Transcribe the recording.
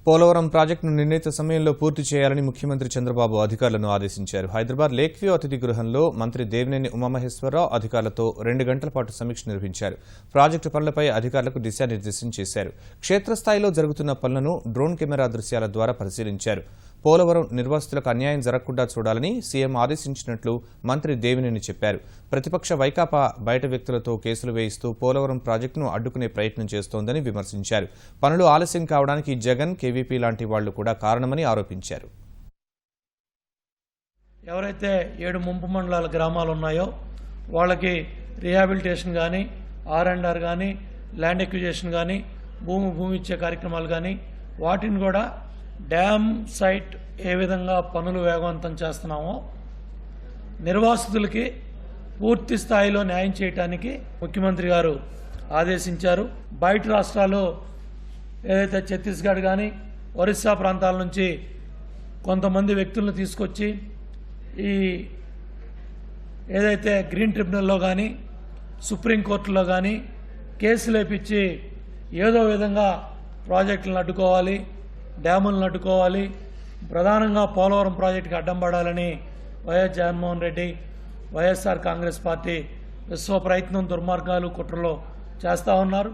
పోలవరం ప్రాజెక్టును నిర్ణీత సమయంలో పూర్తి చేయాలని ముఖ్యమంత్రి చంద్రబాబు అధికారులను ఆదేశించారు. హైదరాబాద్ లేక్ వ్యూ అతిథి గృహంలో మంత్రి దేవినేని ఉమామహేశ్వరరావు అధికారులతో 2 గంటల పాటు సమీక్ష నిర్వహించారు. ప్రాజెక్టు పనులపై అధికారులకు దిశానిర్దేశం చేశారు. క్షేత్రస్థాయిలో జరుగుతున్న పనులను డ్రోన్ కెమెరా దృశ్యాల ద్వారా పరిశీలించారు. పోలవరం నిర్వాసితులకు అన్యాయం జరగకుండా చూడాలని సీఎం ఆదేశించినట్లు మంత్రి దేవినేని చెప్పారు. ప్రతిపక్ష వైకాపా బయట వ్యక్తులతో కేసులు వేయిస్తూ పోలవరం ప్రాజెక్టును అడ్డుకునే ప్రయత్నం చేస్తోందని విమర్శించారు. పనులు ఆలస్యం కావడానికి జగన్, కేవీపీ లాంటి వాళ్లు కూడా కారణమని ఆరోపించారు. ఎవరైతే 7 ముంపు మండలాల గ్రామాలు ఉన్నాయో వాళ్ళకి రీహాబిలిటేషన్ కానీ, R&R కానీ, ల్యాండ్ ఎక్విజేషన్ కానీ, భూమి ఇచ్చే కార్యక్రమాలు కానీ వాటిని కూడా డ్యామ్ సైట్ ఏ విధంగా పనులు వేగవంతం చేస్తున్నామో నిర్వాసితులకి పూర్తి స్థాయిలో న్యాయం చేయడానికి ముఖ్యమంత్రి గారు ఆదేశించారు. బయట రాష్ట్రాలు ఏదైతే ఛత్తీస్గఢ్ కానీ, ఒరిస్సా ప్రాంతాల నుంచి కొంతమంది వ్యక్తులను తీసుకొచ్చి ఈ ఏదైతే గ్రీన్ ట్రిబ్యునల్లో కానీ, సుప్రీంకోర్టులో కానీ కేసులు వేపించి ఏదో విధంగా ప్రాజెక్టులను అడ్డుకోవాలి, డ్యాములను అడ్డుకోవాలి, ప్రధానంగా పోలవరం ప్రాజెక్టుకి అడ్డం పడాలని వైఎస్ జగన్మోహన్ రెడ్డి, వైఎస్ఆర్ కాంగ్రెస్ పార్టీ విశ్వ ప్రయత్నం, దుర్మార్గాలు, కుట్రలు చేస్తూ ఉన్నారు.